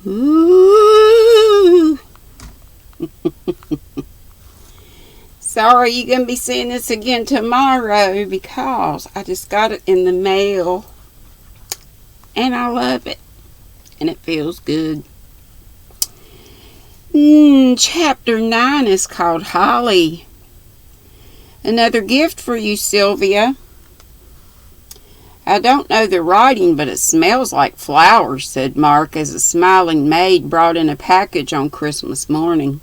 Ooh. Sorry, you're going to be seeing this again tomorrow because I just got it in the mail. And I love it. And it feels good. Chapter 9 is called Holly. Another gift for you, Sylvia. I don't know the writing, but it smells like flowers, said Mark as a smiling maid brought in a package on Christmas morning.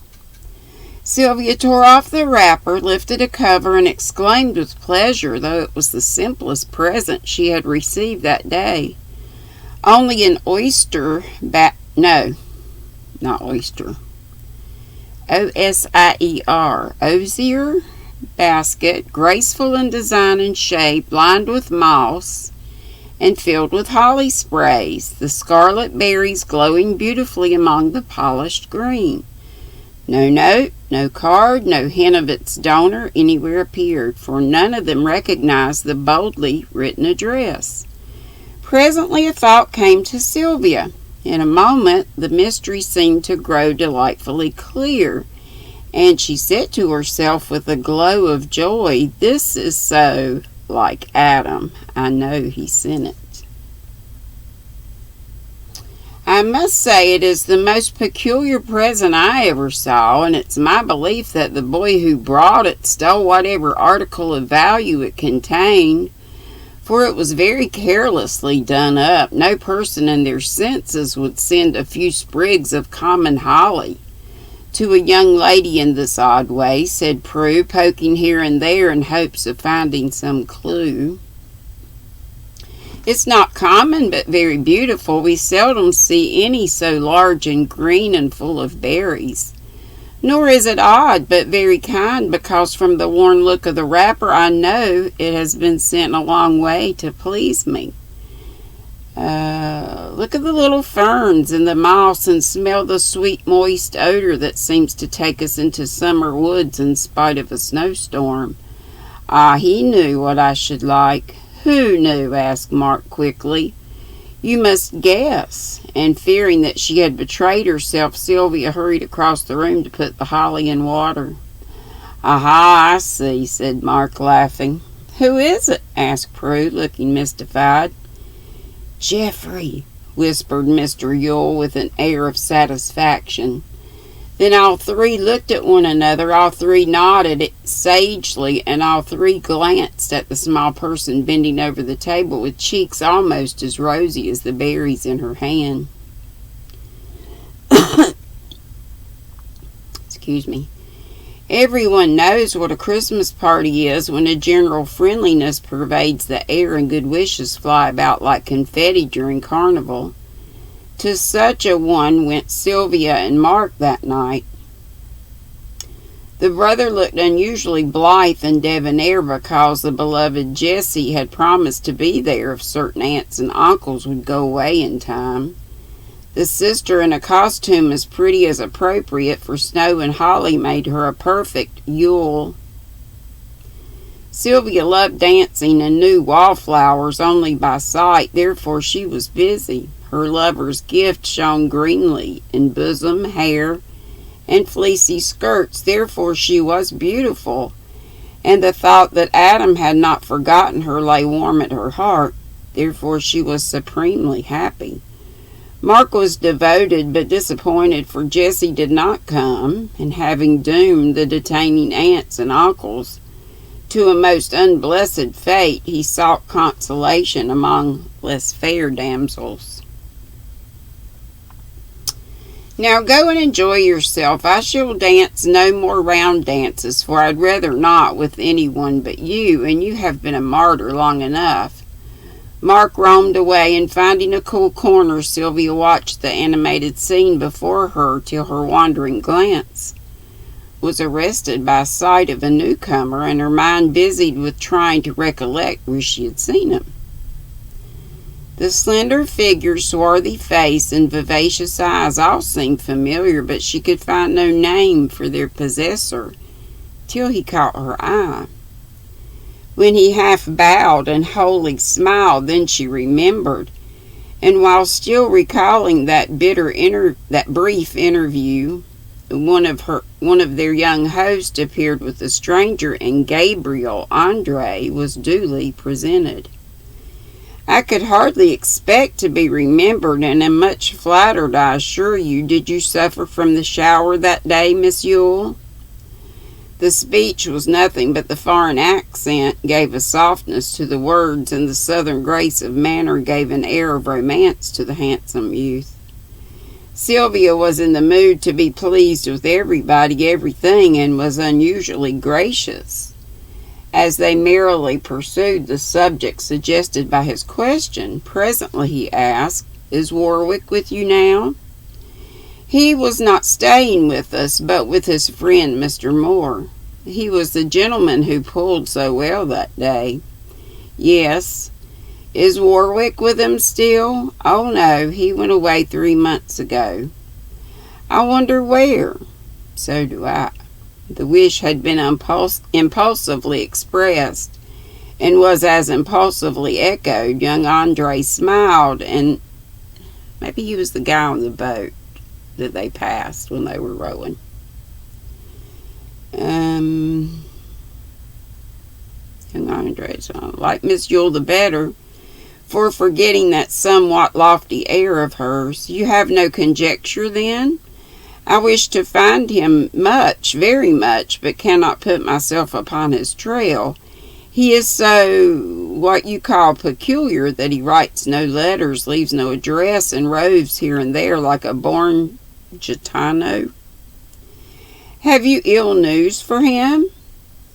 Sylvia tore off the wrapper, lifted a cover, and exclaimed with pleasure, though it was the simplest present she had received that day. Only an oyster no, not oyster. O-S-I-E-R. Osier basket, graceful in design and shape, lined with moss, and filled with holly sprays, the scarlet berries glowing beautifully among the polished green. No note, no card, no hint of its donor anywhere appeared, for none of them recognized the boldly written address. Presently a thought came to Sylvia. In a moment the mystery seemed to grow delightfully clear, and she said to herself with a glow of joy, "This is so like Adam. I know he sent it." I must say it is the most peculiar present I ever saw, and it's my belief that the boy who brought it stole whatever article of value it contained, for it was very carelessly done up. No person in their senses would send a few sprigs of common holly to a young lady in this odd way, said Prue, poking here and there in hopes of finding some clue. It's not common, but very beautiful. We seldom see any so large and green and full of berries. Nor is it odd, but very kind, because from the worn look of the wrapper I know it has been sent a long way to please me. Look at the little ferns and the moss, and smell the sweet moist odor that seems to take us into summer woods in spite of a snowstorm. Ah, he knew what I should like. Who knew? Asked Mark quickly. You must guess. And fearing that she had betrayed herself, Sylvia hurried across the room to put the holly in water. Aha, I see, said Mark, laughing. Who is it? Asked Prue, looking mystified. Geoffrey, whispered Mr. Yule with an air of satisfaction. Then all three looked at one another, all three nodded sagely, and all three glanced at the small person bending over the table with cheeks almost as rosy as the berries in her hand. Excuse me. Everyone knows what a Christmas party is when a general friendliness pervades the air and good wishes fly about like confetti during Carnival. To such a one went Sylvia and Mark that night. The brother looked unusually blithe and debonair because the beloved Jessie had promised to be there if certain aunts and uncles would go away in time. The sister, in a costume as pretty as appropriate for snow and holly, made her a perfect Yule. Sylvia loved dancing and knew wallflowers only by sight, therefore she was busy. Her lover's gift shone greenly in bosom, hair, and fleecy skirts, therefore she was beautiful, and the thought that Adam had not forgotten her lay warm at her heart, therefore she was supremely happy. Mark was devoted but disappointed, for Jessie did not come, and having doomed the detaining aunts and uncles to a most unblessed fate, he sought consolation among less fair damsels. Now go and enjoy yourself. I shall dance no more round dances, for I'd rather not with anyone but you, and you have been a martyr long enough. Mark roamed away, and finding a cool corner, Sylvia watched the animated scene before her till her wandering glance was arrested by sight of a newcomer, and her mind busied with trying to recollect where she had seen him. The slender figure, swarthy face, and vivacious eyes all seemed familiar, but she could find no name for their possessor till he caught her eye. When he half bowed and wholly smiled, then she remembered, And while still recalling that brief interview, one of their young hosts appeared with a stranger, and Gabriel Andre was duly presented. "I could hardly expect to be remembered, and am much flattered, I assure you. Did you suffer from the shower that day, Miss Yule?" The speech was nothing, but the foreign accent gave a softness to the words, and the southern grace of manner gave an air of romance to the handsome youth. Sylvia was in the mood to be pleased with everybody, everything, and was unusually gracious. As they merrily pursued the subject suggested by his question, presently he asked, "Is Warwick with you now?" "He was not staying with us, but with his friend Mr. Moore. He was the gentleman who pulled so well that day." "Yes." "Is Warwick with him still?" "Oh, no, he went away 3 months ago." "I wonder where." "So do I." The wish had been impulsively expressed, and was as impulsively echoed. Young Andre smiled, and maybe he was the guy on the boat that they passed when they were rowing. Young Andre's like Miss Yule the better for forgetting that somewhat lofty air of hers. "You have no conjecture, then?" "I wish to find him much, very much, but cannot put myself upon his trail. He is so, what you call, peculiar, that he writes no letters, leaves no address, and roves here and there like a born gitano." "Have you ill news for him?"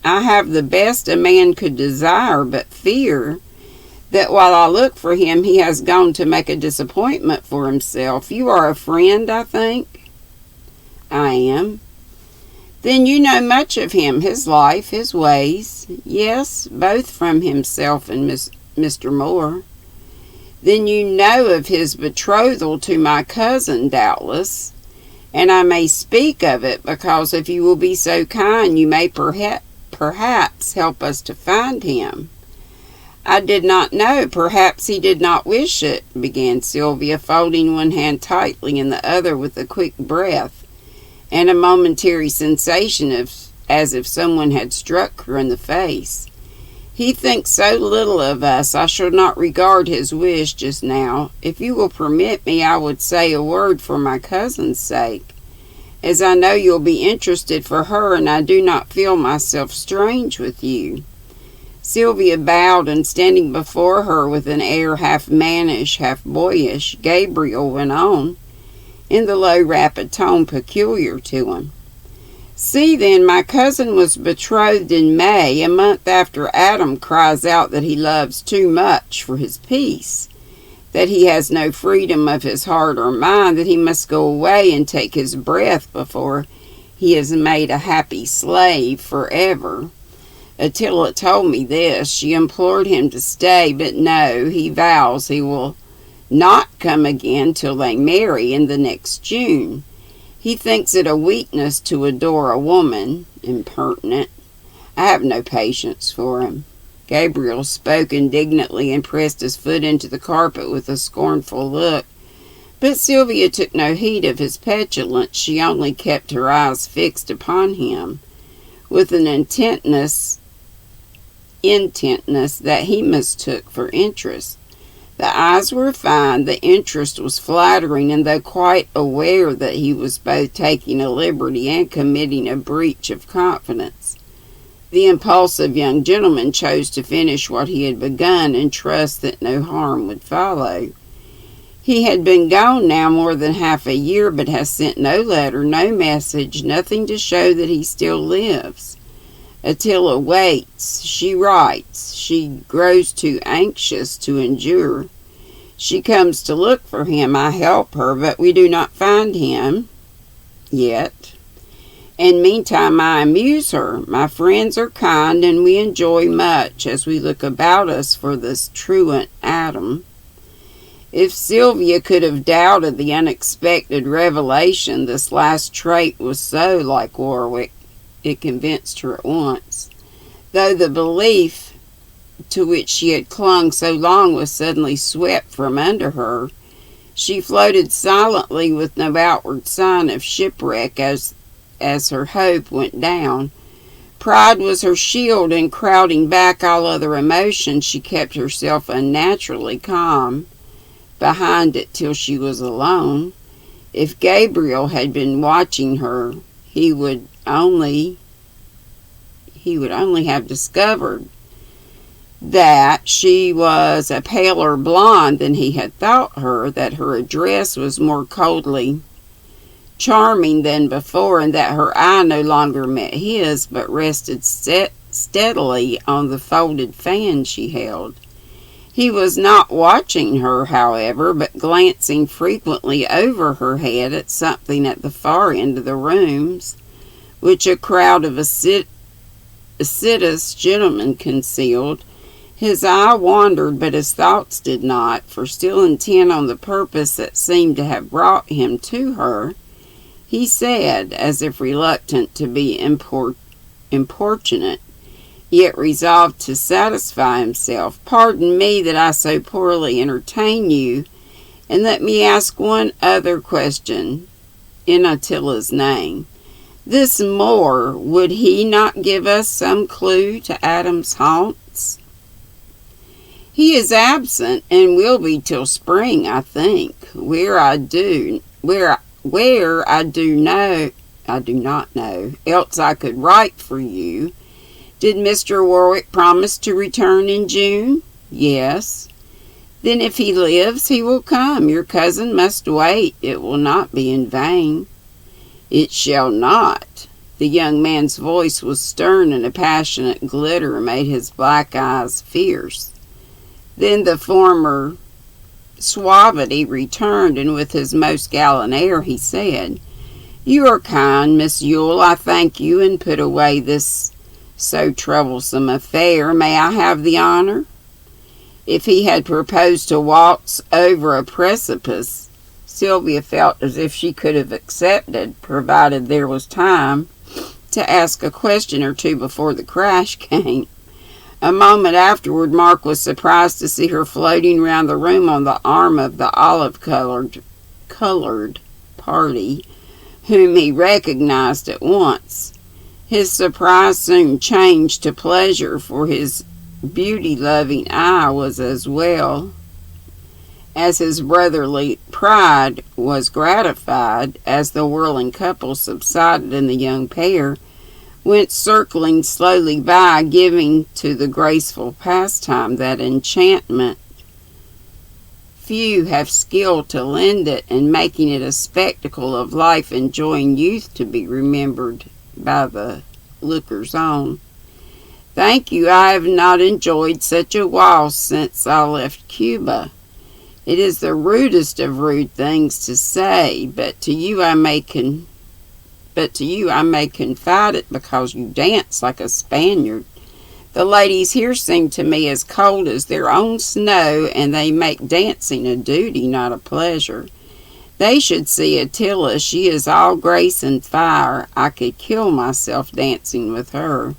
"I have the best a man could desire, but fear that while I look for him he has gone to make a disappointment for himself. You are a friend, I think?" "I am." "Then you know much of him, his life, his ways?" "Yes, both from himself and Mr. Moore." "Then you know of his betrothal to my cousin, doubtless, and I may speak of it because if you will be so kind you may perhaps help us to find him." "I did not know. Perhaps he did not wish it," began Sylvia, folding one hand tightly in the other with a quick breath, and a momentary sensation as if someone had struck her in the face. "He thinks so little of us, I shall not regard his wish just now. If you will permit me, I would say a word for my cousin's sake, as I know you'll be interested for her, and I do not feel myself strange with you." Sylvia bowed, and standing before her with an air half mannish, half boyish, Gabriel went on, in the low, rapid tone peculiar to him. "See, then, my cousin was betrothed in May, a month after Adam cries out that he loves too much for his peace, that he has no freedom of his heart or mind, that he must go away and take his breath before he is made a happy slave forever. Attila told me this. She implored him to stay, but no, he vows he will not come again till they marry in the next June. He thinks it a weakness to adore a woman. Impertinent. I have no patience for him." Gabriel spoke indignantly and pressed his foot into the carpet with a scornful look, but Sylvia took no heed of his petulance. She only kept her eyes fixed upon him with an intentness that he mistook for interest. The eyes were fine, the interest was flattering, and though quite aware that he was both taking a liberty and committing a breach of confidence, the impulsive young gentleman chose to finish what he had begun and trust that no harm would follow. He had been gone now more than half a year, but has sent no letter, no message, nothing to show that he still lives. Attila waits, she writes, she grows too anxious to endure. She comes to look for him, I help her, but we do not find him yet. And meantime I amuse her. My friends are kind, and we enjoy much as we look about us for this truant Adam. If Sylvia could have doubted the unexpected revelation, this last trait was so like Warwick, it convinced her at once, though the belief to which she had clung so long was suddenly swept from under her, She floated silently with no outward sign of shipwreck as her hope went down. Pride was her shield, and crowding back all other emotions, she kept herself unnaturally calm behind it till she was alone. If Gabriel had been watching her, he would only have discovered that she was a paler blonde than he had thought her, that her address was more coldly charming than before, and that her eye no longer met his, but rested steadily on the folded fan she held. He was not watching her, however, but glancing frequently over her head at something at the far end of the rooms, which a crowd of assiduous gentlemen concealed. His eye wandered, but his thoughts did not, for still intent on the purpose that seemed to have brought him to her, he said, as if reluctant to be importunate, yet resolved to satisfy himself, "Pardon me that I so poorly entertain you, and let me ask one other question in Attila's name. This Moor, would he not give us some clue to Adam's haunts?" "He is absent, and will be till spring, I think. Where I do not know, else I could write for you. Did Mr. Warwick promise to return in June?" "Yes." "Then if he lives, he will come. Your cousin must wait. It will not be in vain." "It shall not." The young man's voice was stern, and a passionate glitter made his black eyes fierce. Then the former suavity returned, and with his most gallant air he said, "You are kind, Miss Yule. I thank you, and put away this so troublesome affair. May I have the honor?" If he had proposed to waltz over a precipice, Sylvia felt as if she could have accepted, provided there was time to ask a question or two before the crash came. A moment afterward, Mark was surprised to see her floating round the room on the arm of the olive-colored party, whom he recognized at once. His surprise soon changed to pleasure, for his beauty-loving eye was as well as his brotherly pride was gratified as the whirling couple subsided and the young pair went circling slowly by, giving to the graceful pastime that enchantment few have skill to lend it, and making it a spectacle of life and joy and youth to be remembered by the lookers on. "Thank you, I have not enjoyed such a while since I left Cuba. It is the rudest of rude things to say, but to you I may confide it, because you dance like a Spaniard. The ladies here seem to me as cold as their own snow, and they make dancing a duty, not a pleasure. They should see Attila. She is all grace and fire. I could kill myself dancing with her.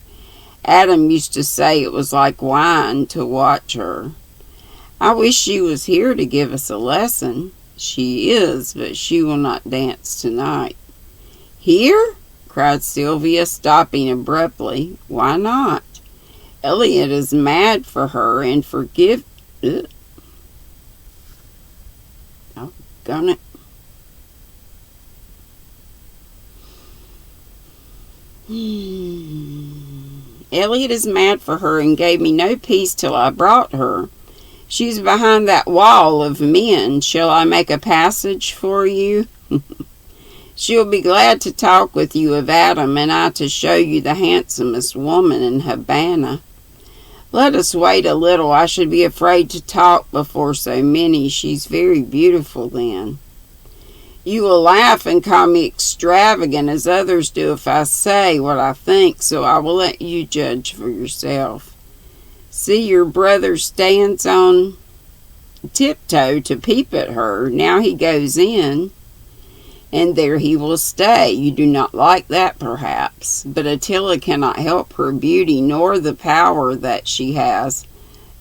Adam used to say it was like wine to watch her. I wish she was here to give us a lesson." "She is, but she will not dance tonight." "Here?" cried Sylvia, stopping abruptly. "Why not? Elliot is mad for her, and forgive... Oh, gone it. Elliot is mad for her, and gave me no peace till I brought her. She's behind that wall of men. Shall I make a passage for you?" "She'll be glad to talk with you of Adam, and I to show you the handsomest woman in Havana." "Let us wait a little. I should be afraid to talk before so many. She's very beautiful then." "You will laugh and call me extravagant, as others do, if I say what I think, so I will let you judge for yourself. See, your brother stands on tiptoe to peep at her. Now he goes in, and there he will stay. You do not like that, perhaps, but Attila cannot help her beauty, nor the power that she has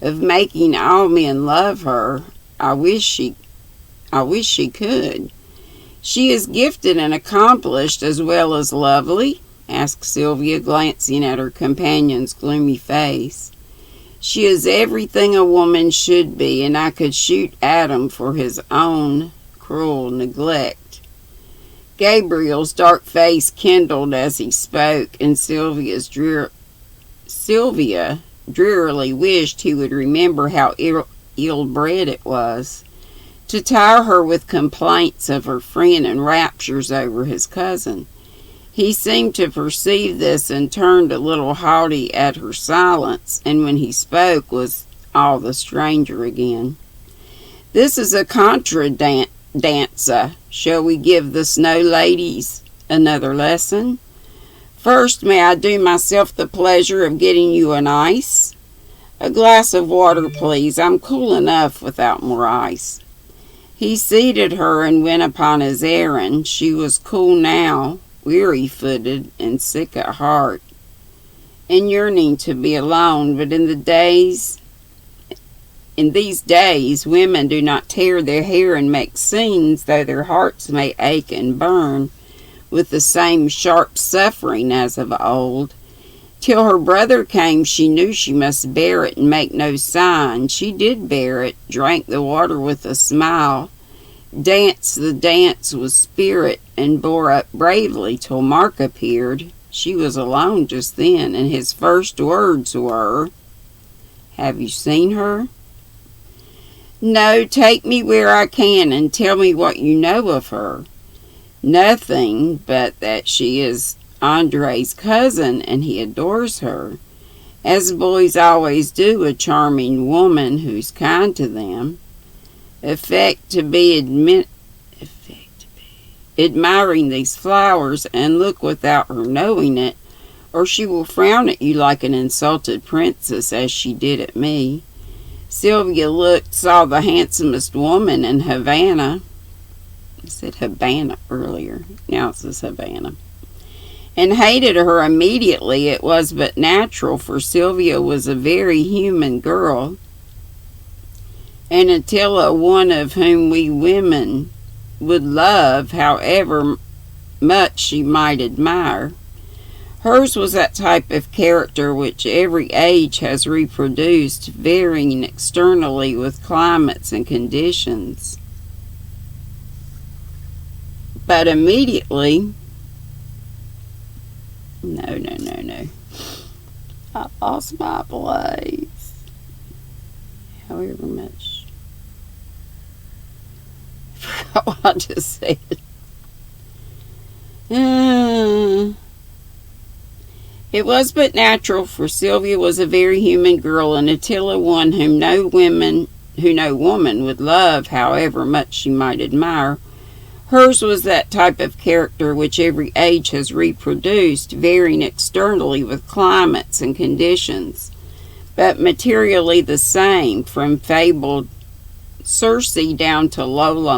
of making all men love her. I wish I wish she could. She is gifted and accomplished as well as lovely? Asked Sylvia, glancing at her companion's gloomy face. She is everything a woman should be, and I could shoot Adam for his own cruel neglect. Gabriel's dark face kindled as he spoke, and Sylvia drearily wished he would remember how ill-bred it was to tire her with complaints of her friend and raptures over his cousin. He seemed to perceive this and turned a little haughty at her silence, and when he spoke was all the stranger again. This is a contra danza. Shall we give the snow ladies another lesson? First, may I do myself the pleasure of getting you an ice? A glass of water, please. I'm cool enough without more ice. He seated her and went upon his errand. She was cool now, weary-footed and sick at heart, and yearning to be alone. But in these days, women do not tear their hair and make scenes, though their hearts may ache and burn with the same sharp suffering as of old. Till her brother came, she knew she must bear it and make no sign. She did bear it, drank the water with a smile, danced the dance with spirit, and bore up bravely till Mark appeared. She was alone just then, and his first words were, "Have you seen her?" "No, take me where I can and tell me what you know of her." "Nothing but that she is Andre's cousin and he adores her, as boys always do a charming woman who's kind to them. Admiring these flowers, and look without her knowing it, or she will frown at you like an insulted princess, as she did at me." Sylvia saw the handsomest woman in Havana. I said Havana earlier. Now it says Havana. And hated her immediately. It was but natural, for Sylvia was a very human girl, and Attila one of whom we women would love, however much she might admire. Hers was that type of character which every age has reproduced, varying externally with climates and conditions. But immediately, no. I lost my place. However much. I forgot what I just said. It was but natural, for Sylvia was a very human girl, and Attila one whom no woman would love, however much she might admire. Hers was that type of character which every age has reproduced, varying externally with climates and conditions, but materially the same, from fabled Circe down to Lola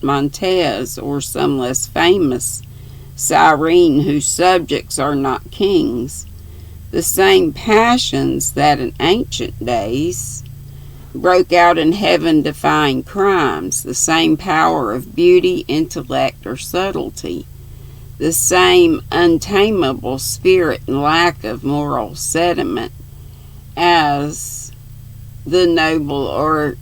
Montez, or some less famous Cyrene whose subjects are not kings. The same passions that in ancient days broke out in heaven-defying crimes, the same power of beauty, intellect, or subtlety, the same untamable spirit and lack of moral sentiment as the noble or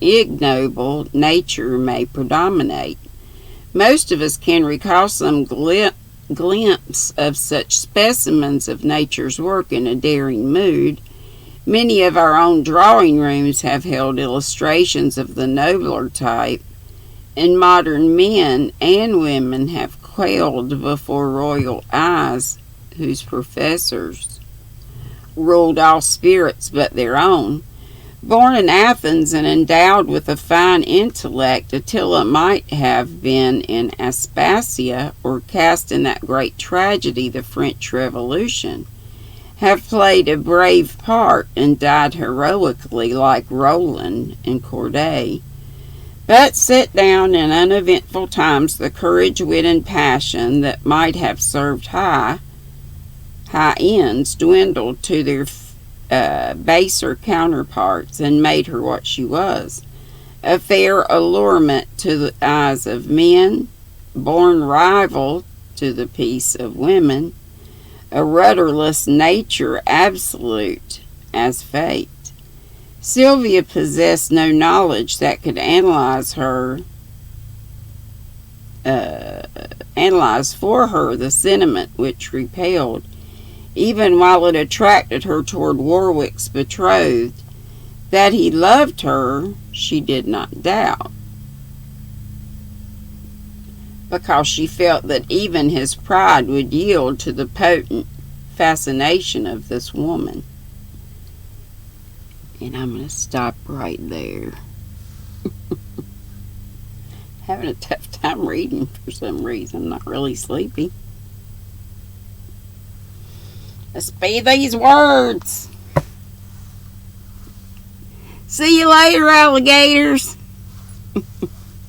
ignoble nature may predominate. Most of us can recall some glimpse of such specimens of nature's work in a daring mood. Many of our own drawing rooms have held illustrations of the nobler type, and modern men and women have quailed before royal eyes whose professors ruled all spirits but their own. Born in Athens and endowed with a fine intellect, Attila might have been in Aspasia, or cast in that great tragedy, the French Revolution, have played a brave part and died heroically like Roland and Corday. But set down in uneventful times, the courage, wit, and passion that might have served high ends dwindled to their baser counterparts and made her what she was, a fair allurement to the eyes of men, born rival to the peace of women, a rudderless nature absolute as fate. Sylvia possessed no knowledge that could analyze for her the sentiment which repelled, even while it attracted her toward Warwick's betrothed. That he loved her, she did not doubt, because she felt that even his pride would yield to the potent fascination of this woman. And I'm going to stop right there. Having a tough time reading for some reason. I'm not really sleepy. Let's be these words. See you later, alligators.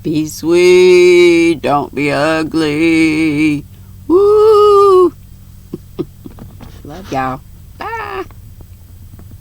Be sweet, don't be ugly. Woo! Love y'all.